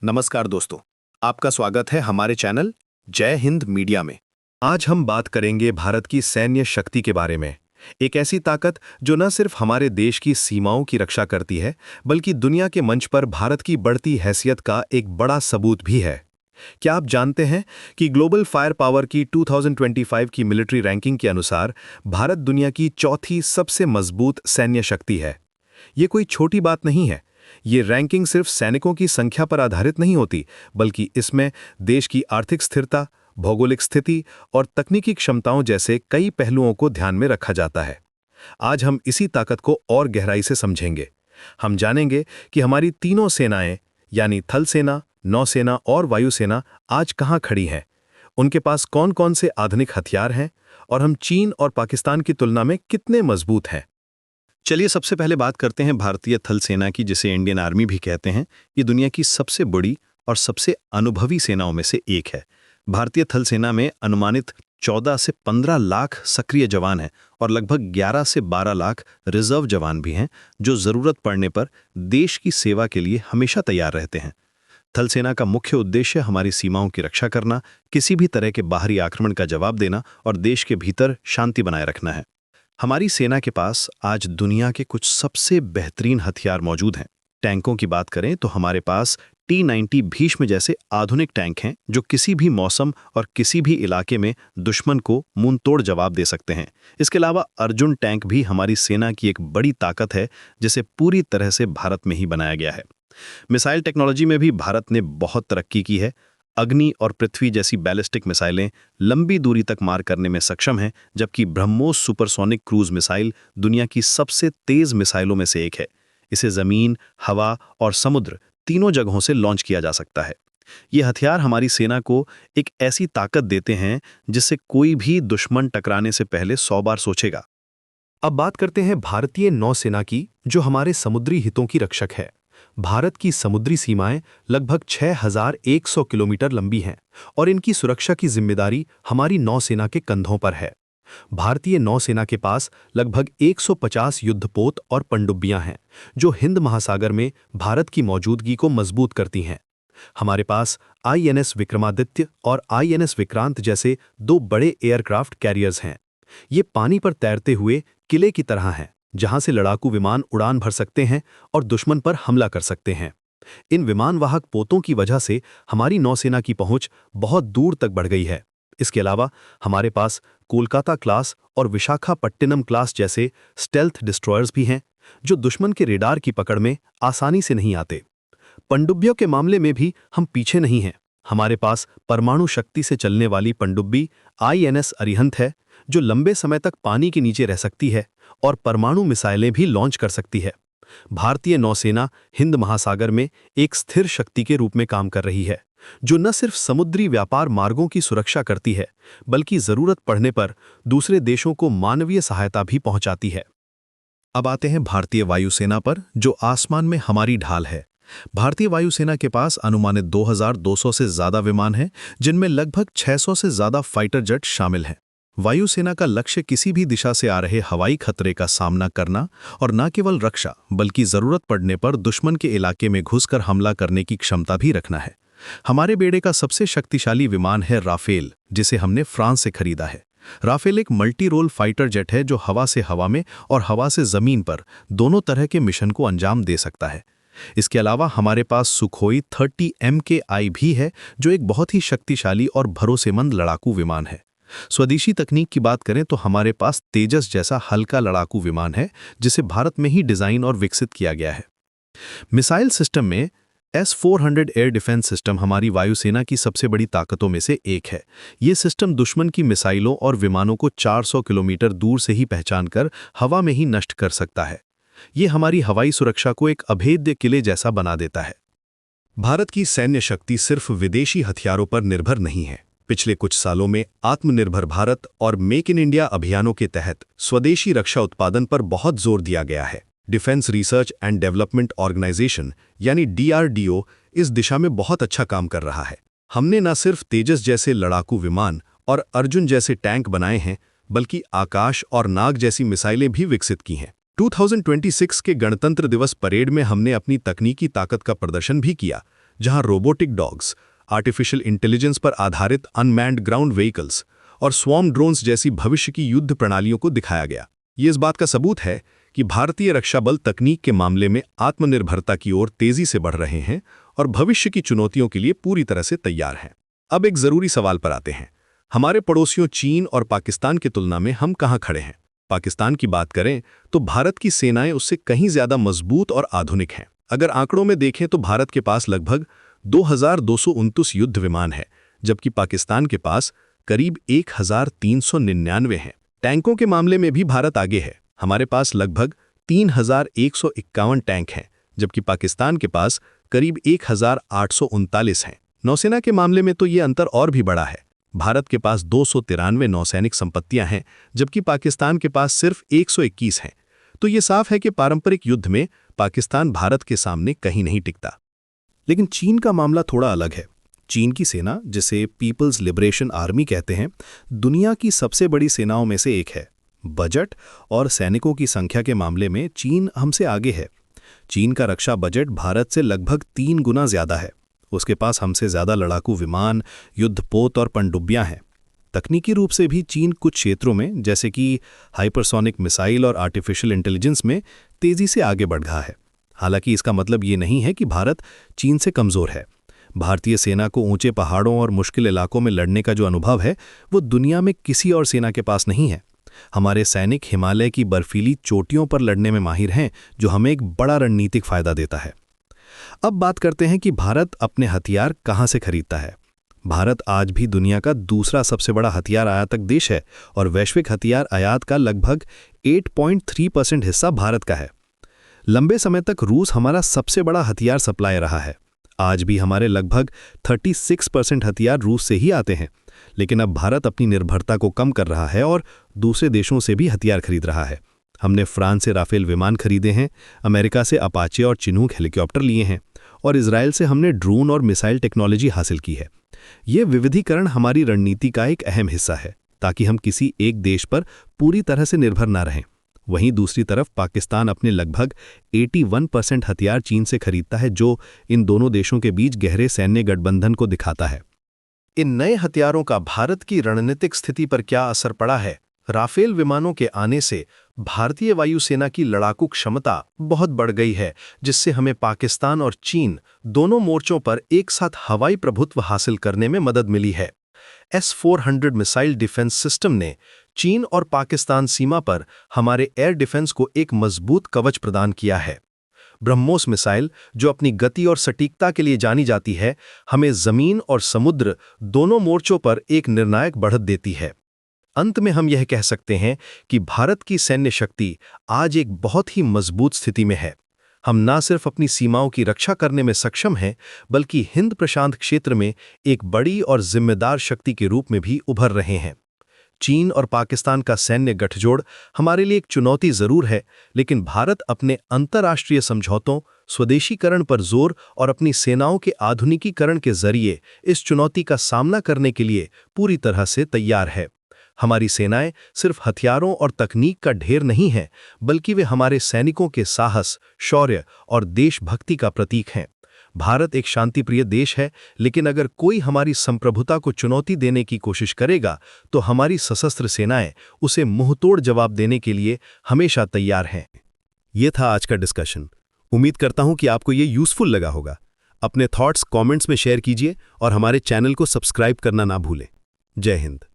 नमस्कार दोस्तों, आपका स्वागत है हमारे चैनल जय हिंद मीडिया में। आज हम बात करेंगे भारत की सैन्य शक्ति के बारे में। एक ऐसी ताकत जो न सिर्फ हमारे देश की सीमाओं की रक्षा करती है, बल्कि दुनिया के मंच पर भारत की बढ़ती हैसियत का एक बड़ा सबूत भी है। क्या आप जानते हैं कि ग्लोबल फायर पावर की 2025 की मिलिट्री रैंकिंग के अनुसार भारत दुनिया की चौथी सबसे मजबूत सैन्य शक्ति है। ये कोई छोटी बात नहीं है। ये रैंकिंग सिर्फ सैनिकों की संख्या पर आधारित नहीं होती, बल्कि इसमें देश की आर्थिक स्थिरता, भौगोलिक स्थिति और तकनीकी क्षमताओं जैसे कई पहलुओं को ध्यान में रखा जाता है। आज हम इसी ताकत को और गहराई से समझेंगे। हम जानेंगे कि हमारी तीनों सेनाएं यानी थल सेना, नौसेना और वायुसेना आज कहां खड़ी हैं, उनके पास कौन कौन से आधुनिक हथियार हैं और हम चीन और पाकिस्तान की तुलना में कितने मजबूत हैं। चलिए सबसे पहले बात करते हैं भारतीय थल सेना की, जिसे इंडियन आर्मी भी कहते हैं। ये दुनिया की सबसे बड़ी और सबसे अनुभवी सेनाओं में से एक है। भारतीय थल सेना में अनुमानित 14 से 15 लाख सक्रिय जवान हैं और लगभग 11 से 12 लाख रिजर्व जवान भी हैं, जो जरूरत पड़ने पर देश की सेवा के लिए हमेशा तैयार रहते हैं। थल सेना का मुख्य उद्देश्य हमारी सीमाओं की रक्षा करना, किसी भी तरह के बाहरी आक्रमण का जवाब देना और देश के भीतर शांति बनाए रखना है। हमारी सेना के पास आज दुनिया के कुछ सबसे बेहतरीन हथियार मौजूद हैं। टैंकों की बात करें तो हमारे पास T-90 भीष्म जैसे आधुनिक टैंक हैं, जो किसी भी मौसम और किसी भी इलाके में दुश्मन को मुंहतोड़ जवाब दे सकते हैं। इसके अलावा अर्जुन टैंक भी हमारी सेना की एक बड़ी ताकत है, जिसे पूरी तरह से भारत में ही बनाया गया है। मिसाइल टेक्नोलॉजी में भी भारत ने बहुत तरक्की की है। अग्नि और पृथ्वी जैसी बैलिस्टिक मिसाइलें लंबी दूरी तक मार करने में सक्षम हैं, जबकि ब्रह्मोस सुपरसोनिक क्रूज मिसाइल दुनिया की सबसे तेज मिसाइलों में से एक है। इसे जमीन, हवा और समुद्र तीनों जगहों से लॉन्च किया जा सकता है। ये हथियार हमारी सेना को एक ऐसी ताकत देते हैं जिससे कोई भी दुश्मन टकराने से पहले 100 बार सोचेगा। अब बात करते हैं भारतीय नौसेना की, जो हमारे समुद्री हितों की रक्षक है। भारत की समुद्री सीमाएं लगभग 6100 किलोमीटर लंबी हैं और इनकी सुरक्षा की जिम्मेदारी हमारी नौसेना के कंधों पर है। भारतीय नौसेना के पास लगभग 150 युद्धपोत और पनडुब्बियां हैं, जो हिंद महासागर में भारत की मौजूदगी को मजबूत करती हैं। हमारे पास INS विक्रमादित्य और INS विक्रांत जैसे दो बड़े एयरक्राफ्ट कैरियर्स हैं। ये पानी पर तैरते हुए किले की तरह हैं, जहां से लड़ाकू विमान उड़ान भर सकते हैं और दुश्मन पर हमला कर सकते हैं। इन विमानवाहक पोतों की वजह से हमारी नौसेना की पहुंच बहुत दूर तक बढ़ गई है। इसके अलावा हमारे पास कोलकाता क्लास और विशाखापट्टनम क्लास जैसे स्टेल्थ डिस्ट्रॉयर्स भी हैं, जो दुश्मन के रेडार की पकड़ में आसानी से नहीं आते। पनडुब्बियों के मामले में भी हम पीछे नहीं हैं। हमारे पास परमाणु शक्ति से चलने वाली पनडुब्बी INS अरिहंत है, जो लंबे समय तक पानी के नीचे रह सकती है और परमाणु मिसाइलें भी लॉन्च कर सकती है। भारतीय नौसेना हिंद महासागर में एक स्थिर शक्ति के रूप में काम कर रही है, जो न सिर्फ समुद्री व्यापार मार्गों की सुरक्षा करती है, बल्कि जरूरत पड़ने पर दूसरे देशों को मानवीय सहायता भी पहुंचाती है। अब आते हैं भारतीय वायुसेना पर, जो आसमान में हमारी ढाल है। भारतीय वायुसेना के पास अनुमानित 2200 से ज्यादा विमान हैं, जिनमें लगभग 600 से ज्यादा फाइटर जेट शामिल हैं। वायुसेना का लक्ष्य किसी भी दिशा से आ रहे हवाई खतरे का सामना करना और न केवल रक्षा, बल्कि जरूरत पड़ने पर दुश्मन के इलाके में घुसकर हमला करने की क्षमता भी रखना है। हमारे बेड़े का सबसे शक्तिशाली विमान है राफेल, जिसे हमने फ्रांस से खरीदा है। राफेल एक मल्टी रोल फाइटर जेट है, जो हवा से हवा में और हवा से जमीन पर दोनों तरह के मिशन को अंजाम दे सकता है। इसके अलावा हमारे पास सुखोई 30 MKI भी है, जो एक बहुत ही शक्तिशाली और भरोसेमंद लड़ाकू विमान है। स्वदेशी तकनीक की बात करें तो हमारे पास तेजस जैसा हल्का लड़ाकू विमान है, जिसे भारत में ही डिजाइन और विकसित किया गया है। मिसाइल सिस्टम में S-400 एयर डिफेंस सिस्टम हमारी वायुसेना की सबसे बड़ी ताकतों में से एक है। ये सिस्टम दुश्मन की मिसाइलों और विमानों को 400 किलोमीटर दूर से ही पहचान कर हवा में ही नष्ट कर सकता है। ये हमारी हवाई सुरक्षा को एक अभेद्य किले जैसा बना देता है। भारत की सैन्य शक्ति सिर्फ विदेशी हथियारों पर निर्भर नहीं है। पिछले कुछ सालों में आत्मनिर्भर भारत और मेक इन इंडिया अभियानों के तहत स्वदेशी रक्षा उत्पादन पर बहुत जोर दिया गया है। Defence research and development organisation यानी DRDO इस दिशा में बहुत अच्छा काम कर रहा है। हमने न सिर्फ तेजस जैसे लड़ाकू विमान और अर्जुन जैसे टैंक बनाए हैं, बल्कि आकाश और नाग जैसी मिसाइलें भी विकसित की हैं। 2026 के गणतंत्र दिवस परेड में हमने अपनी तकनीकी ताकत का प्रदर्शन भी किया, जहां रोबोटिक डॉग्स, आर्टिफिशियल इंटेलिजेंस पर आधारित अनमैन्ड ग्राउंड व्हीकल्स और स्वॉर्म ड्रोन्स जैसी भविष्य की युद्ध प्रणालियों को दिखाया गया। ये इस बात का सबूत है कि भारतीय रक्षा बल तकनीक के मामले में आत्मनिर्भरता की ओर तेजी से बढ़ रहे हैं और भविष्य की चुनौतियों के लिए पूरी तरह से तैयार हैं। अब एक जरूरी सवाल पर आते हैं। हमारे पड़ोसियों चीन और पाकिस्तान की तुलना में हम कहां खड़े हैं? पाकिस्तान की बात करें तो भारत की सेनाएं उससे कहीं ज्यादा मजबूत और आधुनिक हैं। अगर आंकड़ों में देखें तो भारत के पास लगभग 2229 युद्ध विमान है, जबकि पाकिस्तान के पास करीब 1399 हैं। टैंकों के मामले में भी भारत आगे है। हमारे पास लगभग 3151 टैंक हैं, जबकि पाकिस्तान के पास करीब 1839 हैं। नौसेना के मामले में तो ये अंतर और भी बड़ा है। भारत के पास 293 नौसैनिक संपत्तियां हैं, जबकि पाकिस्तान के पास सिर्फ 121 हैं। तो ये साफ है कि पारंपरिक युद्ध में पाकिस्तान भारत के सामने कहीं नहीं टिकता। लेकिन चीन का मामला थोड़ा अलग है। चीन की सेना, जिसे पीपल्स लिबरेशन आर्मी कहते हैं, दुनिया की सबसे बड़ी सेनाओं में से एक है। बजट और सैनिकों की संख्या के मामले में चीन हमसे आगे है। चीन का रक्षा बजट भारत से लगभग 3 गुना ज्यादा है। उसके पास हमसे ज्यादा लड़ाकू विमान, युद्धपोत और पनडुब्बियां हैं। तकनीकी रूप से भी चीन कुछ क्षेत्रों में, जैसे कि हाइपरसोनिक मिसाइल और आर्टिफिशियल इंटेलिजेंस में, तेजी से आगे बढ़ रहा है। हालांकि इसका मतलब ये नहीं है कि भारत चीन से कमजोर है। भारतीय सेना को ऊंचे पहाड़ों और मुश्किल इलाकों में लड़ने का जो अनुभव है, वो दुनिया में किसी और सेना के पास नहीं है। हमारे सैनिक हिमालय की बर्फीली चोटियों पर लड़ने में माहिर हैं, जो हमें एक बड़ा रणनीतिक फायदा देता है। अब बात करते हैं कि भारत अपने हथियार कहां से खरीदता है। भारत आज भी दुनिया का दूसरा सबसे बड़ा हथियार आयातक देश है और वैश्विक हथियार आयात का लगभग 8.3% हिस्सा भारत का है। लंबे समय तक रूस हमारा सबसे बड़ा हथियार सप्लायर रहा है। आज भी हमारे लगभग 36% हथियार रूस से ही आते हैं। लेकिन अब भारत अपनी निर्भरता को कम कर रहा है और दूसरे देशों से भी हथियार खरीद रहा है। हमने फ्रांस से राफेल विमान खरीदे हैं, अमेरिका से अपाचे और चिनूक हेलीकॉप्टर लिए हैं और इजराइल से हमने ड्रोन और मिसाइल टेक्नोलॉजी हासिल की है। ये विविधीकरण हमारी रणनीति का एक अहम हिस्सा है, ताकि हम किसी एक देश पर पूरी तरह से निर्भर न रहें। वहीं दूसरी तरफ पाकिस्तान अपने लगभग 81% हथियार चीन से खरीदता है, जो इन दोनों देशों के बीच गहरे सैन्य गठबंधन को दिखाता है। इन नए हथियारों का भारत की रणनीतिक स्थिति पर क्या असर पड़ा है? राफेल विमानों के आने से भारतीय वायुसेना की लड़ाकू क्षमता बहुत बढ़ गई है, जिससे हमें पाकिस्तान और चीन दोनों मोर्चों पर एक साथ हवाई प्रभुत्व हासिल करने में मदद मिली है। S-400 मिसाइल डिफेंस सिस्टम ने चीन और पाकिस्तान सीमा पर हमारे एयर डिफेंस को एक मजबूत कवच प्रदान किया है। ब्रह्मोस मिसाइल, जो अपनी गति और सटीकता के लिए जानी जाती है, हमें जमीन और समुद्र दोनों मोर्चों पर एक निर्णायक बढ़त देती है। अंत में हम यह कह सकते हैं कि भारत की सैन्य शक्ति आज एक बहुत ही मजबूत स्थिति में है। हम न सिर्फ अपनी सीमाओं की रक्षा करने में सक्षम हैं, बल्कि हिंद प्रशांत क्षेत्र में एक बड़ी और जिम्मेदार शक्ति के रूप में भी उभर रहे हैं। चीन और पाकिस्तान का सैन्य गठजोड़ हमारे लिए एक चुनौती जरूर है, लेकिन भारत अपने अंतर्राष्ट्रीय समझौतों, स्वदेशीकरण पर जोर और अपनी सेनाओं के आधुनिकीकरण के जरिए इस चुनौती का सामना करने के लिए पूरी तरह से तैयार है। हमारी सेनाएं सिर्फ हथियारों और तकनीक का ढेर नहीं हैं, बल्कि वे हमारे सैनिकों के साहस, शौर्य और देशभक्ति का प्रतीक हैं। भारत एक शांतिप्रिय देश है, लेकिन अगर कोई हमारी संप्रभुता को चुनौती देने की कोशिश करेगा, तो हमारी सशस्त्र सेनाएं उसे मुंहतोड़ जवाब देने के लिए हमेशा तैयार हैं। ये था आज का डिस्कशन। उम्मीद करता हूं कि आपको ये यूजफुल लगा होगा। अपने थॉट्स कमेंट्स में शेयर कीजिए और हमारे चैनल को सब्सक्राइब करना ना भूलें। जय हिंद।